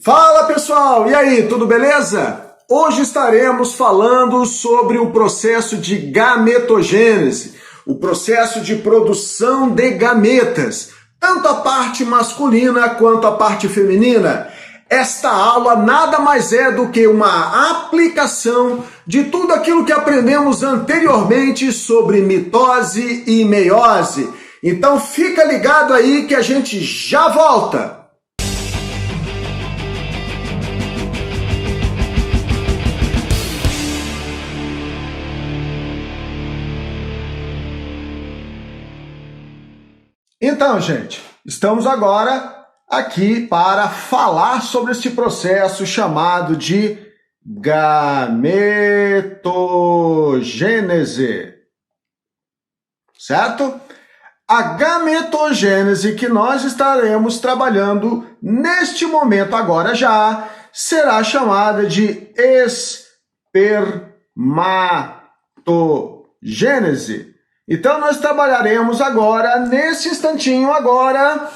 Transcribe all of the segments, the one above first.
Fala pessoal, e aí, tudo beleza? Hoje estaremos falando sobre o processo de gametogênese, o processo de produção de gametas, tanto a parte masculina quanto a parte feminina. Esta aula nada mais é do que uma aplicação de tudo aquilo que aprendemos anteriormente sobre mitose e meiose. Então fica ligado aí que a gente já volta! Então, gente, estamos agora aqui para falar sobre este processo chamado de gametogênese, certo? A gametogênese que nós estaremos trabalhando neste momento agora já será chamada de espermatogênese. Então, nós trabalharemos agora, nesse instantinho agora,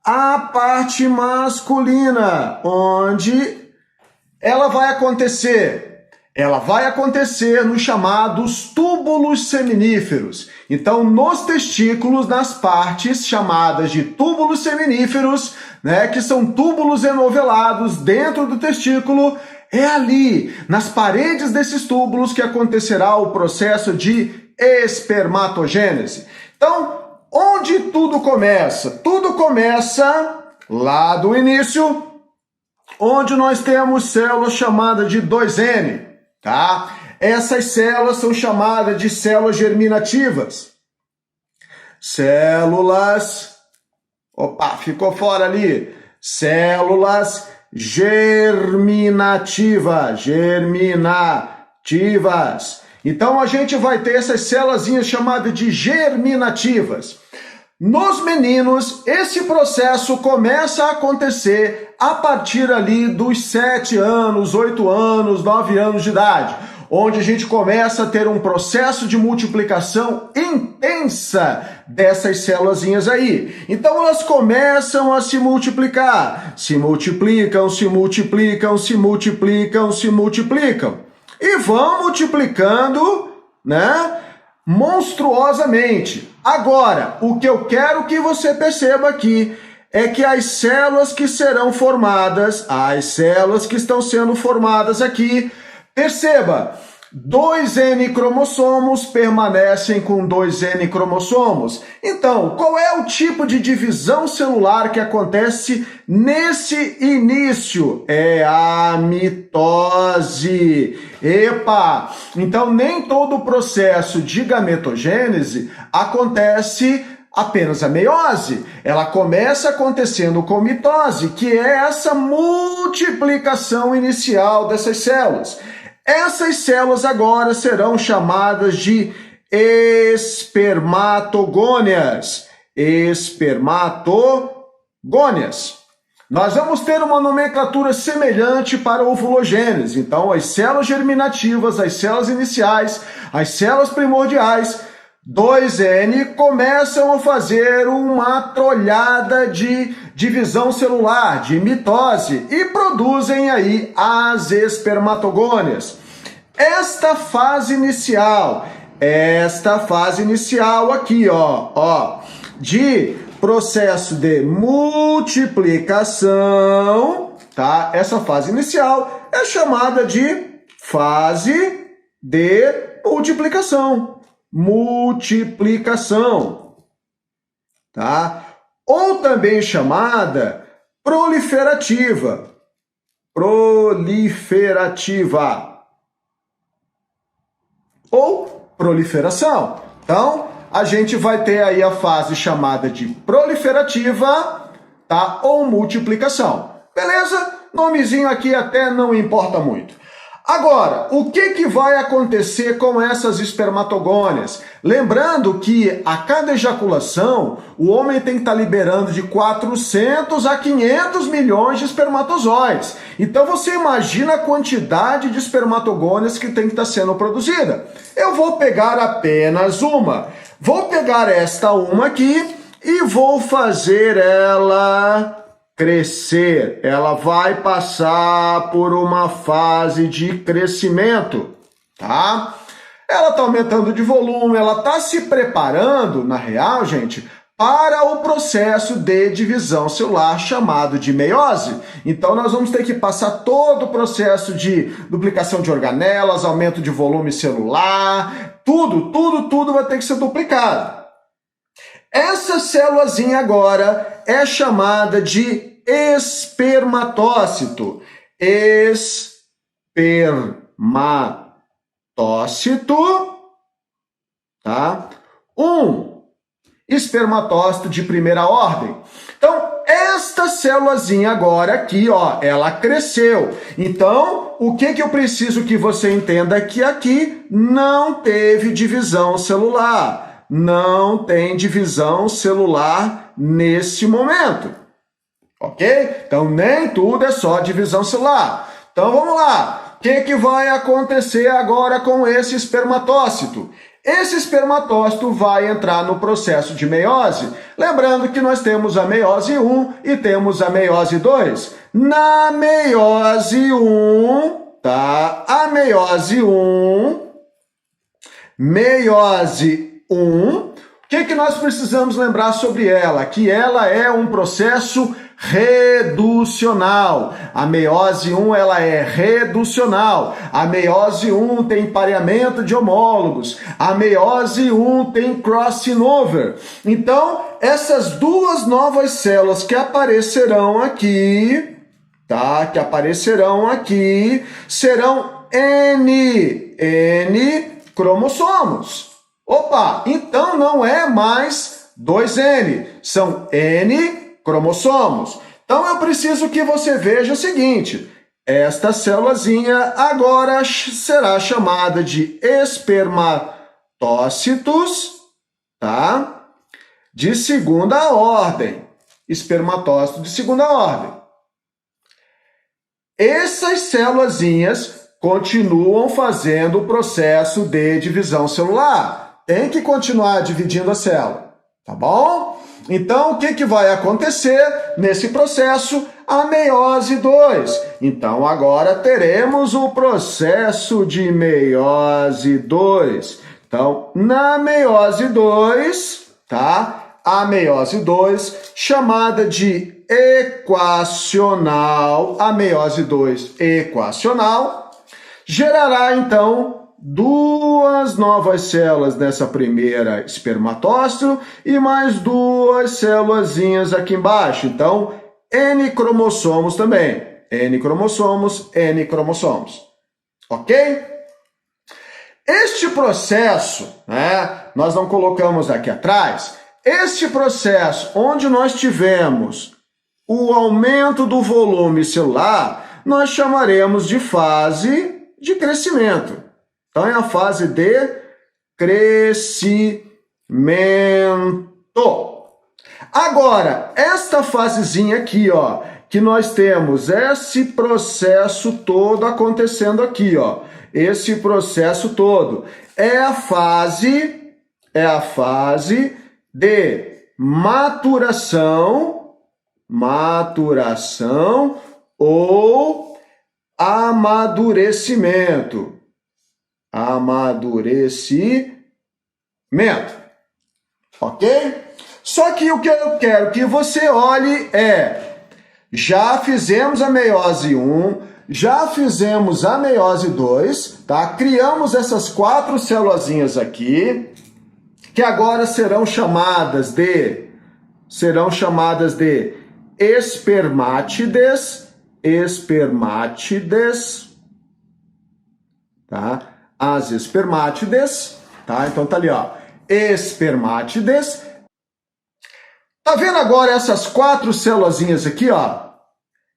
a parte masculina, onde ela vai acontecer. Ela vai acontecer nos chamados túbulos seminíferos. Então, nos testículos, nas partes chamadas de túbulos seminíferos, né, que são túbulos enovelados dentro do testículo, é ali, nas paredes desses túbulos, que acontecerá o processo de espermatogênese. Então, onde tudo começa? Tudo começa lá do início, onde nós temos células chamadas de 2N, tá? Essas células são chamadas de células germinativas. Células... Opa, ficou fora ali. Células germinativas. Então, a gente vai ter essas células chamadas de germinativas. Nos meninos, esse processo começa a acontecer a partir ali dos 7 anos, 8 anos, 9 anos de idade, onde a gente começa a ter um processo de multiplicação intensa dessas células aí. Então, elas começam a se multiplicar. Se multiplicam. E vão multiplicando, né, monstruosamente. Agora, o que eu quero que você perceba aqui é que as células que serão formadas, as células que estão sendo formadas aqui, perceba, 2N cromossomos permanecem com 2N cromossomos. Então, qual é o tipo de divisão celular que acontece nesse início? É a mitose. Epa! Então, nem todo o processo de gametogênese acontece apenas a meiose. Ela começa acontecendo com mitose, que é essa multiplicação inicial dessas células. Essas células agora serão chamadas de espermatogônias. Nós vamos ter uma nomenclatura semelhante para a ovulogênese. Então, as células germinativas, as células iniciais, as células primordiais, 2N, começam a fazer uma trolhada de divisão celular, de mitose, e produzem aí as espermatogônias. Esta fase inicial aqui, de processo de multiplicação, tá? Essa fase inicial é chamada de fase de multiplicação, tá? Ou também chamada proliferativa. Ou proliferação. Então, a gente vai ter aí a fase chamada de proliferativa, tá? Ou multiplicação. Beleza? Nomezinho aqui até não importa muito. Agora, o que vai acontecer com essas espermatogônias? Lembrando que a cada ejaculação, o homem tem que estar liberando de 400 a 500 milhões de espermatozoides. Então você imagina a quantidade de espermatogônias que tem que estar sendo produzida. Eu vou pegar apenas uma. Vou pegar esta uma aqui e vou fazer ela crescer, ela vai passar por uma fase de crescimento, tá? Ela está aumentando de volume, ela está se preparando, na real, gente, para o processo de divisão celular chamado de meiose. Então, nós vamos ter que passar todo o processo de duplicação de organelas, aumento de volume celular, tudo vai ter que ser duplicado. Essa célulazinha agora é chamada de espermatócito. Espermatócito, tá? Espermatócito de primeira ordem. Então, esta célulazinha agora aqui, ó, ela cresceu. Então, o que eu preciso que você entenda é que aqui não teve divisão celular. Não tem divisão celular nesse momento. Ok? Então, nem tudo é só divisão celular. Então, vamos lá. O que vai acontecer agora com esse espermatócito? Esse espermatócito vai entrar no processo de meiose. Lembrando que nós temos a meiose 1 e temos a meiose 2. Na meiose 1, tá? A meiose 1, o que nós precisamos lembrar sobre ela? Que ela é um processo reducional. A meiose 1 ela é reducional. A meiose 1 tem pareamento de homólogos. A meiose 1 tem crossing over. Então, essas duas novas células que aparecerão aqui, tá? Que aparecerão aqui, serão N cromossomos. Opa, então não é mais 2N, são N cromossomos. Então eu preciso que você veja o seguinte, esta célulazinha agora será chamada de espermatócitos, tá? De segunda ordem. Espermatócito de segunda ordem. Essas célulazinhas continuam fazendo o processo de divisão celular. Tem que continuar dividindo a célula, tá bom? Então, o que vai acontecer nesse processo? A meiose 2. Então, agora teremos o processo de meiose 2. Então, na meiose 2, tá? A meiose 2, chamada de equacional, a meiose 2 equacional, gerará, então, duas novas células nessa primeira espermatócito e mais duas célulazinhas aqui embaixo. Então, N cromossomos também. N cromossomos. Ok? Este processo, né, nós não colocamos aqui atrás, este processo onde nós tivemos o aumento do volume celular, nós chamaremos de fase de crescimento. Então, é a fase de crescimento. Agora, esta fasezinha aqui, ó, que nós temos esse processo todo acontecendo aqui, ó. Esse processo todo é a fase de maturação ou amadurecimento. Ok? Só que o que eu quero que você olhe é, já fizemos a meiose 1, já fizemos a meiose 2, tá? Criamos essas 4 célulazinhas aqui, que agora serão chamadas de espermátides, tá? As espermátides, tá? Então tá ali, ó, espermátides. Tá vendo agora essas 4 célulazinhas aqui, ó?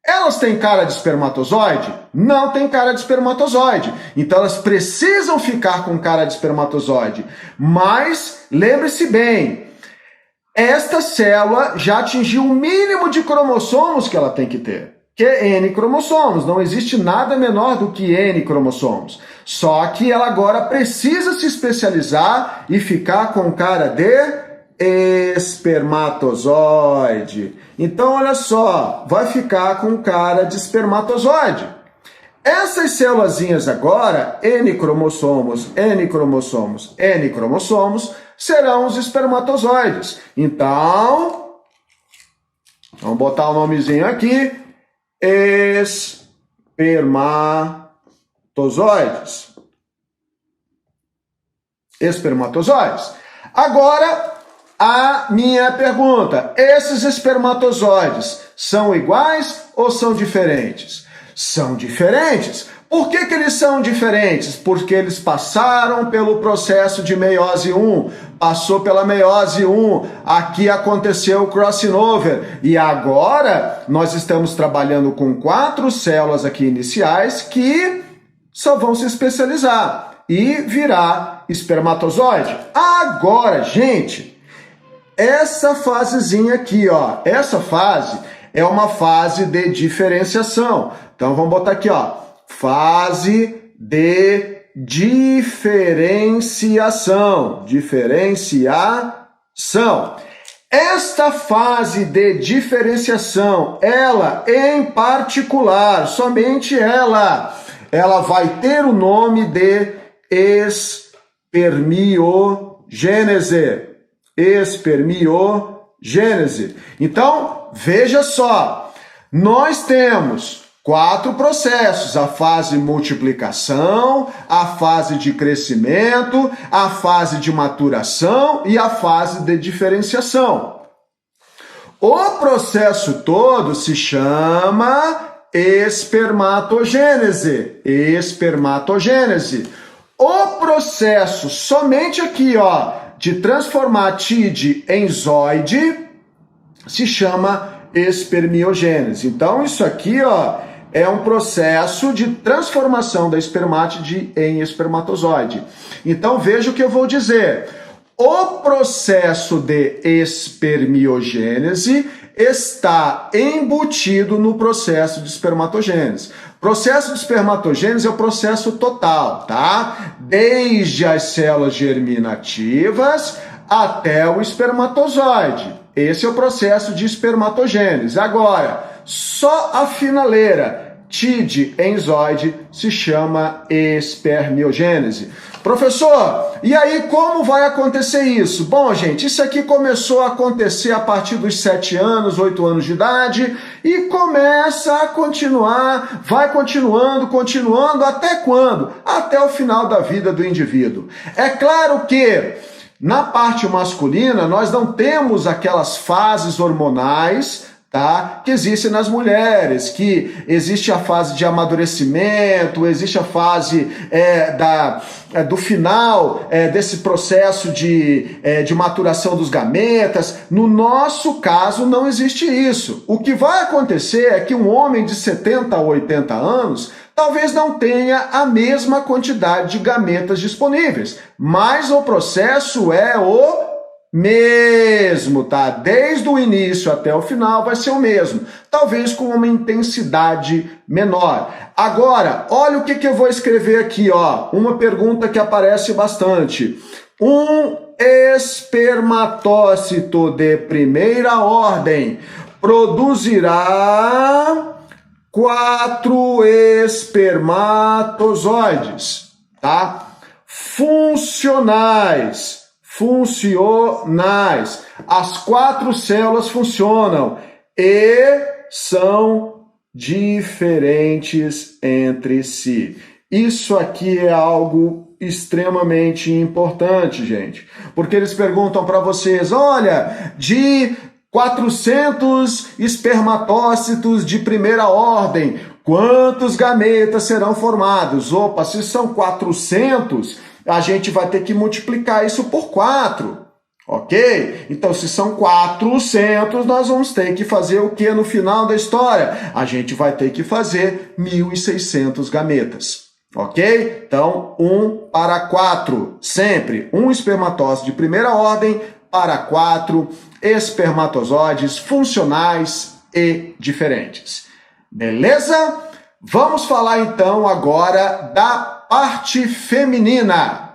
Elas têm cara de espermatozoide? Não tem cara de espermatozoide. Então elas precisam ficar com cara de espermatozoide. Mas lembre-se bem, esta célula já atingiu o mínimo de cromossomos que ela tem que ter, que é N cromossomos. Não existe nada menor do que N cromossomos. Só que ela agora precisa se especializar e ficar com cara de espermatozoide. Então, olha só, vai ficar com cara de espermatozoide. Essas célulazinhas agora, N cromossomos, N cromossomos, N cromossomos, serão os espermatozoides. Então, vamos botar o nomezinho aqui, espermatozoides. Espermatozoides. Agora, a minha pergunta, esses espermatozoides são iguais ou são diferentes? São diferentes. Por que eles são diferentes? Porque eles passaram pelo processo de meiose 1, passou pela meiose 1, aqui aconteceu o crossing over, e agora nós estamos trabalhando com 4 células aqui iniciais que só vão se especializar e virar espermatozoide. Agora, gente, essa fasezinha aqui, ó, essa fase é uma fase de diferenciação. Então vamos botar aqui, ó, fase de diferenciação. Diferenciação. Esta fase de diferenciação, ela em particular, somente ela vai ter o nome de espermiogênese. Espermiogênese. Então, veja só, nós temos 4 processos: a fase de multiplicação, a fase de crescimento, a fase de maturação e a fase de diferenciação. O processo todo se chama espermatogênese. Espermatogênese. O processo somente aqui, ó, de transformar TID em zoide se chama espermiogênese. Então, isso aqui, ó, é um processo de transformação da espermátide em espermatozoide. Então, veja o que eu vou dizer. O processo de espermiogênese está embutido no processo de espermatogênese. Processo de espermatogênese é o processo total, tá? Desde as células germinativas até o espermatozoide. Esse é o processo de espermatogênese. Agora, só a finaleira, TID em zoide, se chama espermiogênese. Professor, e aí como vai acontecer isso? Bom, gente, isso aqui começou a acontecer a partir dos 7 anos, 8 anos de idade e começa a continuar, vai continuando até quando? Até o final da vida do indivíduo. É claro que na parte masculina nós não temos aquelas fases hormonais, tá, que existem nas mulheres, que existe a fase de amadurecimento, existe a fase do final desse processo de maturação dos gametas. No nosso caso, não existe isso. O que vai acontecer é que um homem de 70 a 80 anos talvez não tenha a mesma quantidade de gametas disponíveis, mas o processo é o mesmo, tá? Desde o início até o final vai ser o mesmo, talvez com uma intensidade menor. Agora, olha o que eu vou escrever aqui, ó, uma pergunta que aparece bastante. Um espermatócito de primeira ordem produzirá 4 espermatozoides, tá? Funcionais. As 4 células funcionam e são diferentes entre si. Isso aqui é algo extremamente importante, gente, porque eles perguntam para vocês, olha, de 400 espermatócitos de primeira ordem, quantos gametas serão formados? Opa, se são 400, a gente vai ter que multiplicar isso por 4, ok? Então, se são 400, nós vamos ter que fazer o que no final da história? A gente vai ter que fazer 1.600 gametas, ok? Então, 1 para 4, sempre um espermatócito de primeira ordem para 4 espermatozoides funcionais e diferentes. Beleza? Vamos falar então agora da parte feminina.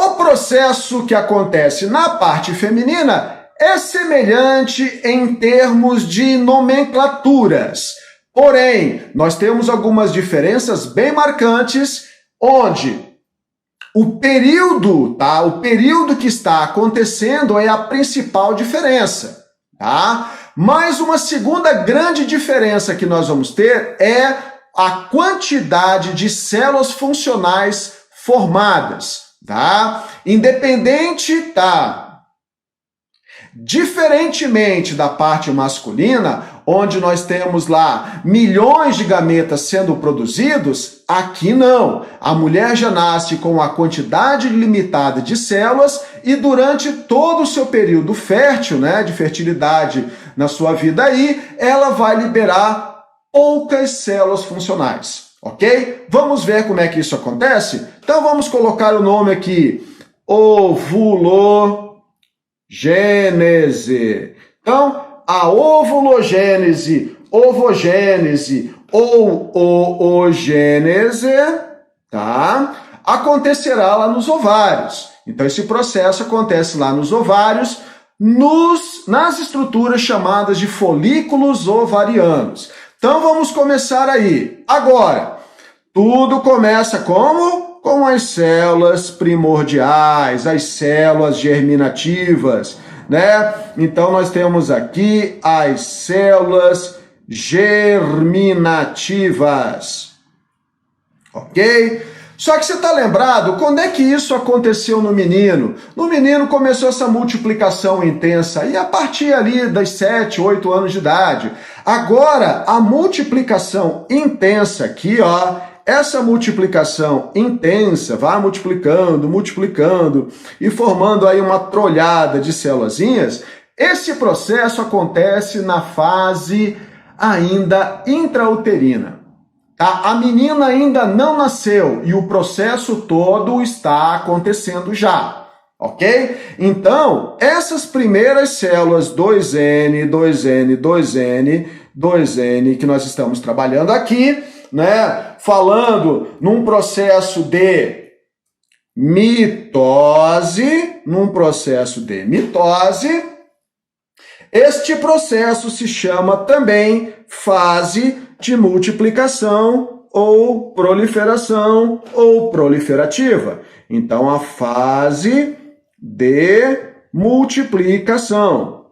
O processo que acontece na parte feminina é semelhante em termos de nomenclaturas. Porém, nós temos algumas diferenças bem marcantes, onde o período, tá? O período que está acontecendo é a principal diferença, tá? Mas uma segunda grande diferença que nós vamos ter é a quantidade de células funcionais formadas, tá? Independente, tá? Diferentemente da parte masculina, onde nós temos lá milhões de gametas sendo produzidos, aqui não. A mulher já nasce com uma quantidade limitada de células e durante todo o seu período fértil, né, de fertilidade na sua vida aí, ela vai liberar poucas células funcionais, ok? Vamos ver como é que isso acontece? Então vamos colocar o nome aqui, ovulogênese. Então, a ovulogênese, ovogênese ou oogênese, tá? Acontecerá lá nos ovários. Então, esse processo acontece lá nos ovários, nas estruturas chamadas de folículos ovarianos. Então, vamos começar aí. Agora, tudo começa como? Com as células primordiais, as células germinativas, né? Então, nós temos aqui as células germinativas, ok? Só que você está lembrado, quando é que isso aconteceu no menino? No menino começou essa multiplicação intensa, e a partir ali das 7, 8 anos de idade. Agora, a multiplicação intensa aqui, ó, essa multiplicação intensa vai multiplicando, multiplicando e formando aí uma trolhada de célulazinhas. Esse processo acontece na fase ainda intrauterina. Tá? A menina ainda não nasceu e o processo todo está acontecendo já, ok? Então, essas primeiras células 2N, 2N, 2N, 2N que nós estamos trabalhando aqui, né? Falando num processo de mitose, este processo se chama também fase de multiplicação ou proliferação ou proliferativa. Então, a fase de multiplicação.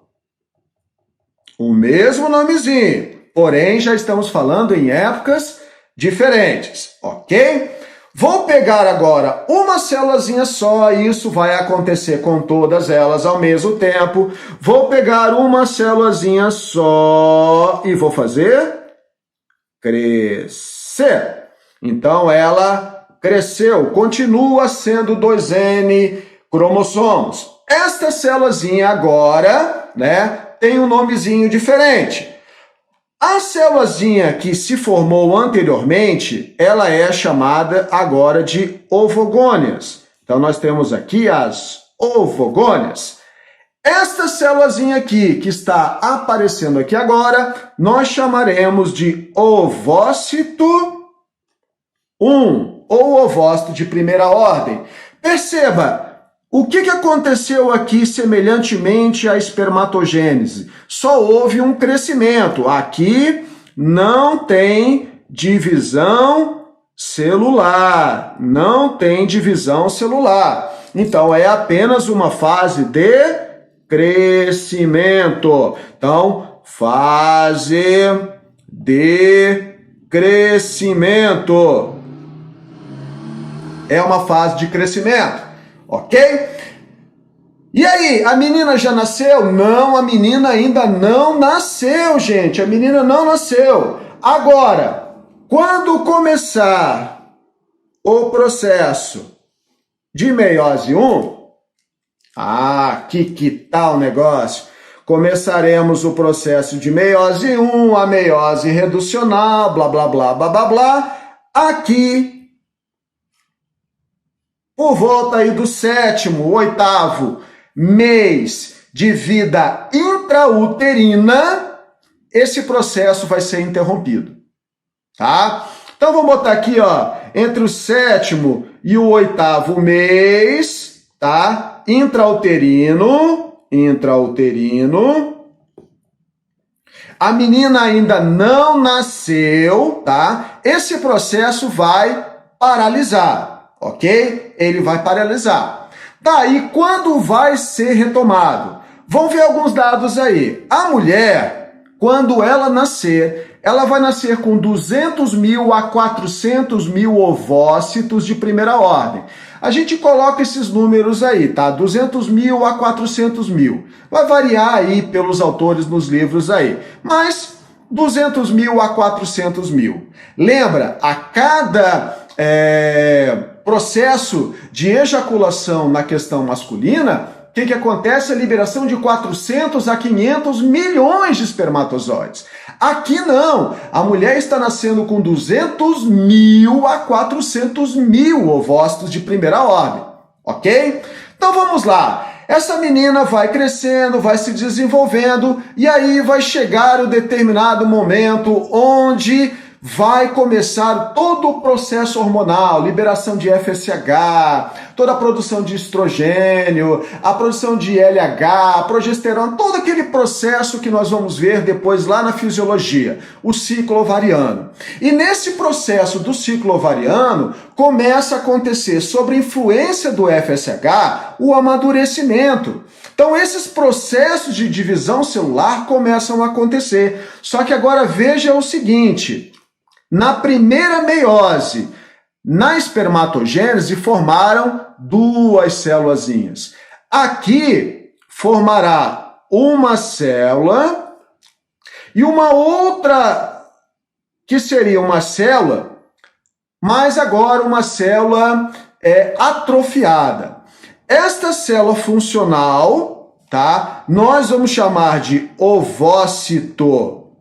O mesmo nomezinho, porém já estamos falando em épocas diferentes, ok? Vou pegar agora uma célulazinha só, e isso vai acontecer com todas elas ao mesmo tempo. Vou pegar uma célulazinha só e vou fazer crescer. Então ela cresceu, continua sendo 2N cromossomos. Esta célulazinha agora, né, tem um nomezinho diferente. A célulazinha que se formou anteriormente, ela é chamada agora de ovogônias. Então, nós temos aqui as ovogônias. Esta célulazinha aqui, que está aparecendo aqui agora, nós chamaremos de ovócito 1, ou ovócito de primeira ordem. Perceba, o que aconteceu aqui semelhantemente à espermatogênese? Só houve um crescimento. Aqui não tem divisão celular. Não tem divisão celular. Então, é apenas uma fase de crescimento. Então, fase de crescimento. É uma fase de crescimento. Ok? E aí, a menina já nasceu? Não, a menina ainda não nasceu, gente. A menina não nasceu. Agora, quando começar o processo de meiose 1, que tal o negócio? Começaremos o processo de meiose 1, a meiose reducional, blá, blá, blá, blá, blá, blá. Aqui, por volta aí do 7º, 8º mês de vida intrauterina, esse processo vai ser interrompido, tá? Então, vamos botar aqui, ó, entre o 7º e o 8º mês, tá? Intrauterino. A menina ainda não nasceu, tá? Esse processo vai paralisar, ok? Ele vai paralisar. Tá, e quando vai ser retomado? Vamos ver alguns dados aí. A mulher, quando ela nascer, ela vai nascer com 200 mil a 400 mil ovócitos de primeira ordem. A gente coloca esses números aí, tá? 200 mil a 400 mil. Vai variar aí pelos autores nos livros aí. Mas 200 mil a 400 mil. Lembra, a cada processo de ejaculação na questão masculina, o que acontece? A liberação de 400 a 500 milhões de espermatozoides. Aqui não, a mulher está nascendo com 200 mil a 400 mil ovócitos de primeira ordem, ok? Então vamos lá, essa menina vai crescendo, vai se desenvolvendo e aí vai chegar o determinado momento onde vai começar todo o processo hormonal, liberação de FSH, toda a produção de estrogênio, a produção de LH, progesterona, todo aquele processo que nós vamos ver depois lá na fisiologia, o ciclo ovariano. E nesse processo do ciclo ovariano, começa a acontecer, sob influência do FSH, o amadurecimento. Então esses processos de divisão celular começam a acontecer. Só que agora veja o seguinte, na primeira meiose, na espermatogênese, formaram duas célulazinhas. Aqui formará uma célula e uma outra que seria uma célula, mas agora uma célula atrofiada. Esta célula funcional, tá? Nós vamos chamar de ovócito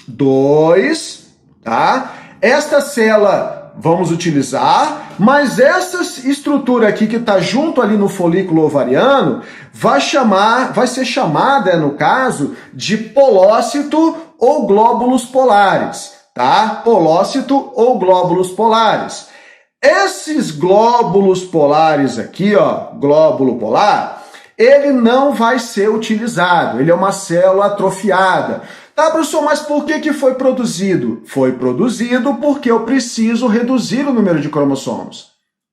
2, tá? Esta célula vamos utilizar, mas essa estrutura aqui que está junto ali no folículo ovariano vai ser chamada, no caso, de polócito ou glóbulos polares, tá? Polócito ou glóbulos polares. Esses glóbulos polares aqui, ó, glóbulo polar, ele não vai ser utilizado, ele é uma célula atrofiada. Tá, professor, mas por que foi produzido? Foi produzido porque eu preciso reduzir o número de cromossomos,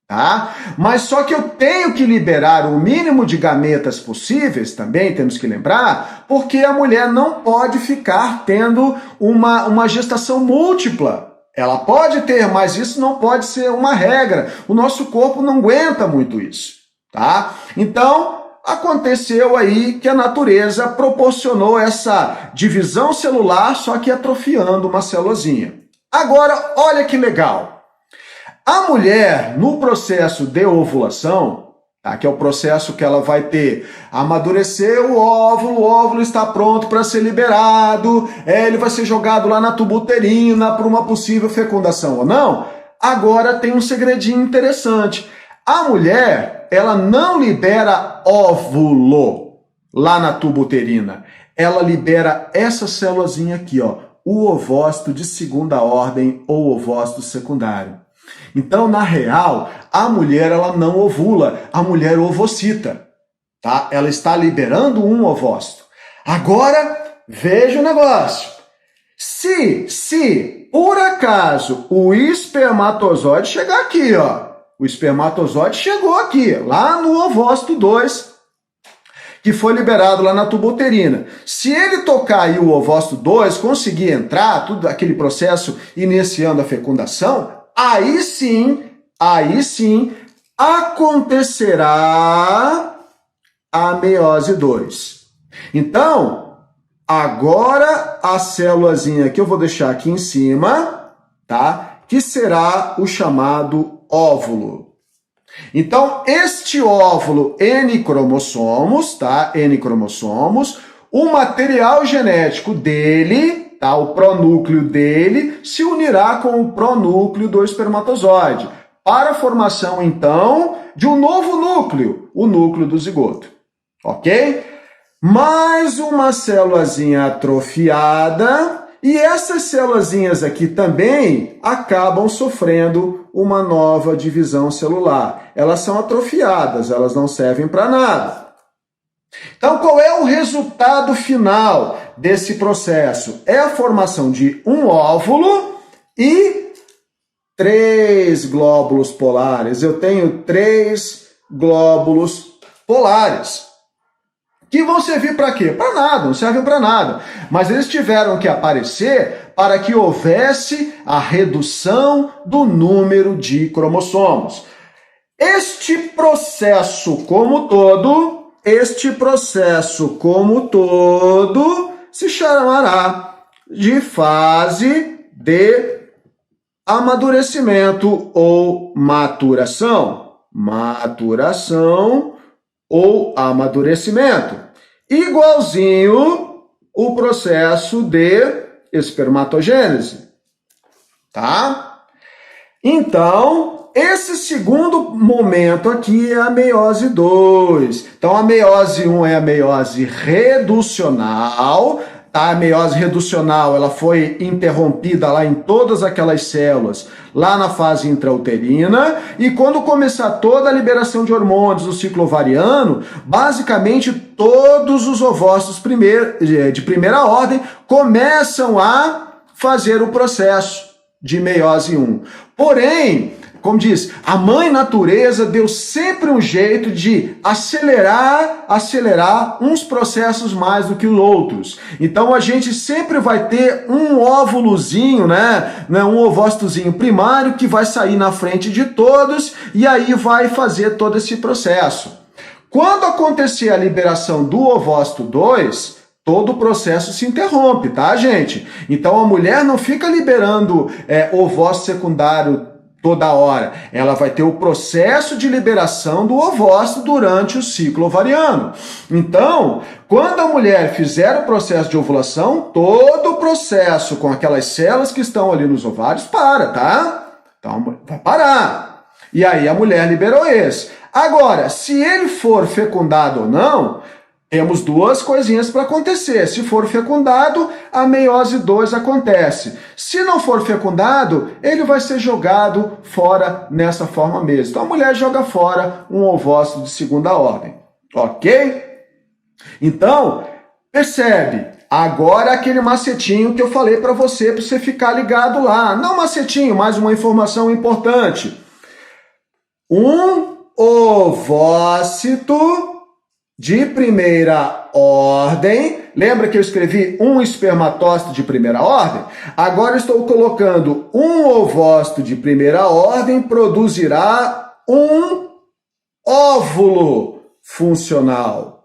tá? Mas só que eu tenho que liberar o mínimo de gametas possíveis, também temos que lembrar, porque a mulher não pode ficar tendo uma gestação múltipla. Ela pode ter, mas isso não pode ser uma regra. O nosso corpo não aguenta muito isso, tá? Então, aconteceu aí que a natureza proporcionou essa divisão celular, só que atrofiando uma célulazinha. Agora, olha que legal. A mulher, no processo de ovulação, tá, que é o processo que ela vai ter, amadurecer o óvulo está pronto para ser liberado, ele vai ser jogado lá na tuba uterina para uma possível fecundação ou não. Agora tem um segredinho interessante. A mulher, ela não libera óvulo lá na tuba uterina. Ela libera essa célulazinha aqui, ó, o ovócito de segunda ordem ou ovócito secundário. Então, na real, a mulher ela não ovula, a mulher ovocita, tá? Ela está liberando um ovócito. Agora, veja o negócio. Se por acaso o espermatozoide chegar aqui, ó, o espermatozoide chegou aqui, lá no ovócito 2, que foi liberado lá na tuba uterina. Se ele tocar aí o ovócito 2, conseguir entrar, tudo aquele processo iniciando a fecundação, aí sim acontecerá a meiose 2. Então, agora a célulazinha que eu vou deixar aqui em cima, tá? Que será o chamado óvulo. Então, este óvulo, N cromossomos, tá? N cromossomos, o material genético dele, tá? O pronúcleo dele, se unirá com o pronúcleo do espermatozoide, para a formação, então, de um novo núcleo, o núcleo do zigoto. Ok? Mais uma célulazinha atrofiada E essas célulazinhas aqui também acabam sofrendo uma nova divisão celular. Elas são atrofiadas, elas não servem para nada. Então, qual é o resultado final desse processo? É a formação de um óvulo e 3 glóbulos polares. Eu tenho 3 glóbulos polares. Que vão servir para quê? Para nada, não servem para nada. Mas eles tiveram que aparecer para que houvesse a redução do número de cromossomos. Este processo como todo se chamará de fase de amadurecimento ou maturação. Maturação ou amadurecimento. Igualzinho o processo de espermatogênese. Tá? Então, esse segundo momento aqui é a meiose 2. Então, a meiose 1 é a meiose reducional. A meiose reducional ela foi interrompida lá em todas aquelas células, lá na fase intrauterina, e quando começar toda a liberação de hormônios do ciclo ovariano, basicamente todos os ovócitos de primeira ordem começam a fazer o processo de meiose 1. Porém, como diz, a mãe natureza deu sempre um jeito de acelerar uns processos mais do que os outros. Então a gente sempre vai ter um óvulozinho, né? Um ovócitozinho primário que vai sair na frente de todos e aí vai fazer todo esse processo. Quando acontecer a liberação do ovócito 2, todo o processo se interrompe, tá, gente? Então a mulher não fica liberando ovócito secundário toda hora. Ela vai ter o processo de liberação do ovócito durante o ciclo ovariano. Então, quando a mulher fizer o processo de ovulação, todo o processo com aquelas células que estão ali nos ovários para, tá? Então, vai parar. E aí a mulher liberou esse. Agora, se ele for fecundado ou não, temos duas coisinhas para acontecer. Se for fecundado, a meiose 2 acontece. Se não for fecundado, ele vai ser jogado fora nessa forma mesmo. Então a mulher joga fora um ovócito de segunda ordem. Ok? Então, percebe. Agora aquele macetinho que eu falei para você ficar ligado lá. Não macetinho, mas uma informação importante. Um ovócito de primeira ordem, lembra que eu escrevi um espermatócito de primeira ordem? Agora estou colocando um ovócito de primeira ordem produzirá um óvulo funcional.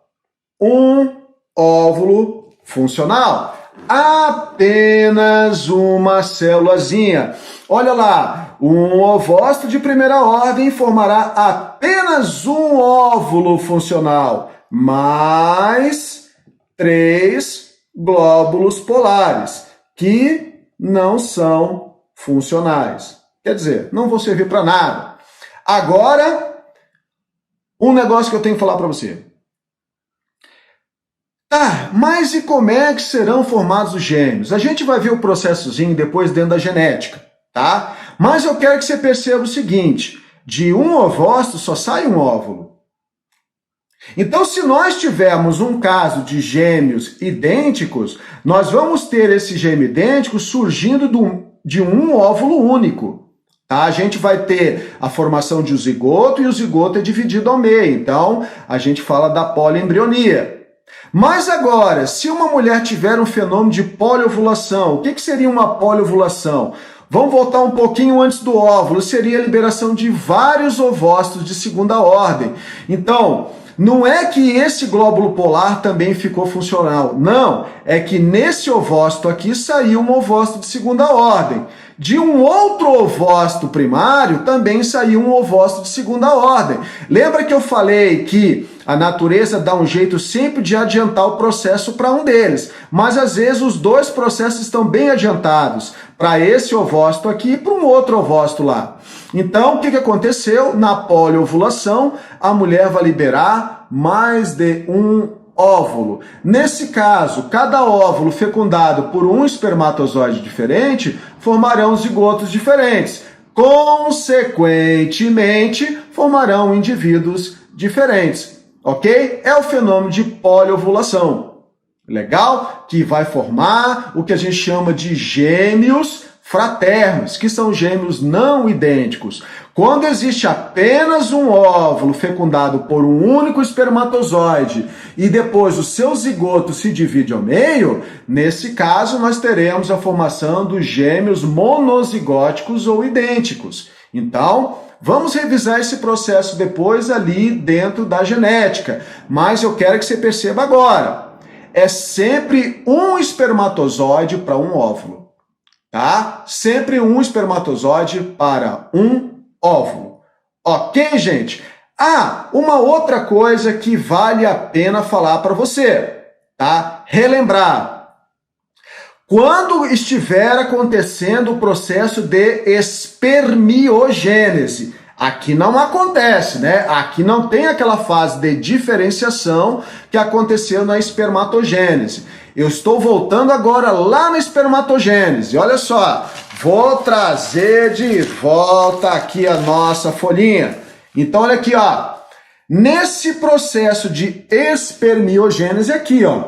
Um óvulo funcional. Apenas uma célulazinha. Olha lá, um ovócito de primeira ordem formará apenas um óvulo funcional, mais 3 glóbulos polares, que não são funcionais. Quer dizer, não vão servir para nada. Agora, um negócio que eu tenho que falar para você. Tá, mas e como é que serão formados os gêmeos? A gente vai ver o processozinho depois dentro da genética, tá? Mas eu quero que você perceba o seguinte, de um ovócito só sai um óvulo. Então, se nós tivermos um caso de gêmeos idênticos, nós vamos ter esse gêmeo idêntico surgindo de um óvulo único. Tá? A gente vai ter a formação de um zigoto e o zigoto é dividido ao meio. Então, a gente fala da poliembrionia. Mas agora, se uma mulher tiver um fenômeno de poliovulação, o que seria uma poliovulação? Vamos voltar um pouquinho antes do óvulo, seria a liberação de vários ovócitos de segunda ordem. Então, não é que esse glóbulo polar também ficou funcional. Não, é que nesse ovócito aqui saiu um ovócito de segunda ordem. De um outro ovócito primário também saiu um ovócito de segunda ordem. Lembra que eu falei que a natureza dá um jeito sempre de adiantar o processo para um deles, mas às vezes os dois processos estão bem adiantados, para esse ovócito aqui e para um outro ovócito lá. Então, o que aconteceu? Na poliovulação, a mulher vai liberar mais de um óvulo. Nesse caso, cada óvulo fecundado por um espermatozoide diferente formarão zigotos diferentes. Consequentemente, formarão indivíduos diferentes, ok? É o fenômeno de poliovulação. Legal? Que vai formar o que a gente chama de gêmeos fraternos, que são gêmeos não idênticos. Quando existe apenas um óvulo fecundado por um único espermatozoide e depois o seu zigoto se divide ao meio, nesse caso nós teremos a formação dos gêmeos monozigóticos ou idênticos. Então, vamos revisar esse processo depois ali dentro da genética, mas eu quero que você perceba agora. É sempre um espermatozoide para um óvulo, tá? Sempre um espermatozoide para um óvulo. Ok, gente? Ah, uma outra coisa que vale a pena falar para você, tá? Relembrar. Quando estiver acontecendo o processo de espermiogênese, aqui não acontece, né? Aqui não tem aquela fase de diferenciação que aconteceu na espermatogênese. Eu estou voltando agora lá na espermatogênese. Olha só, vou trazer de volta aqui a nossa folhinha. Então, olha aqui, ó. Nesse processo de espermiogênese aqui, ó.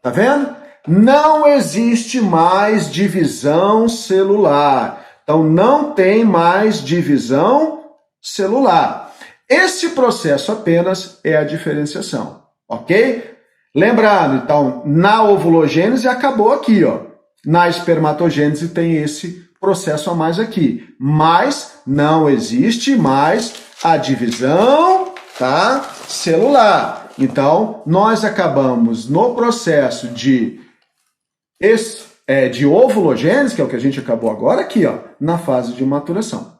Tá vendo? Não existe mais divisão celular. Então, não tem mais divisão celular. Esse processo apenas é a diferenciação, ok? Lembrando, então, na ovulogênese acabou aqui, ó. Na espermatogênese tem esse processo a mais aqui. Mas não existe mais a divisão, tá, celular. Então, nós acabamos no processo de ovulogênese, que é o que a gente acabou agora aqui, ó, na fase de maturação.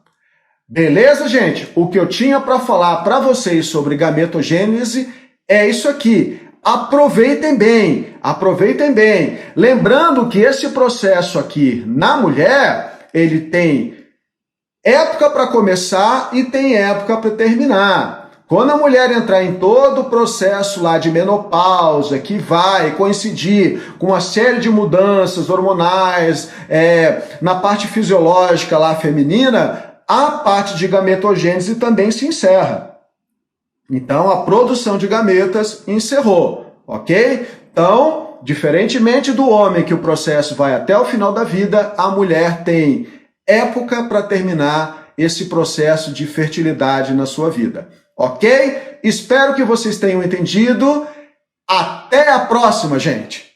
Beleza, gente? O que eu tinha para falar para vocês sobre gametogênese é isso aqui. Aproveitem bem, aproveitem bem. Lembrando que esse processo aqui na mulher, ele tem época para começar e tem época para terminar. Quando a mulher entrar em todo o processo lá de menopausa, que vai coincidir com uma série de mudanças hormonais, na parte fisiológica lá feminina, a parte de gametogênese também se encerra. Então, a produção de gametas encerrou, ok? Então, diferentemente do homem, que o processo vai até o final da vida, a mulher tem época para terminar esse processo de fertilidade na sua vida. Ok? Espero que vocês tenham entendido. Até a próxima, gente!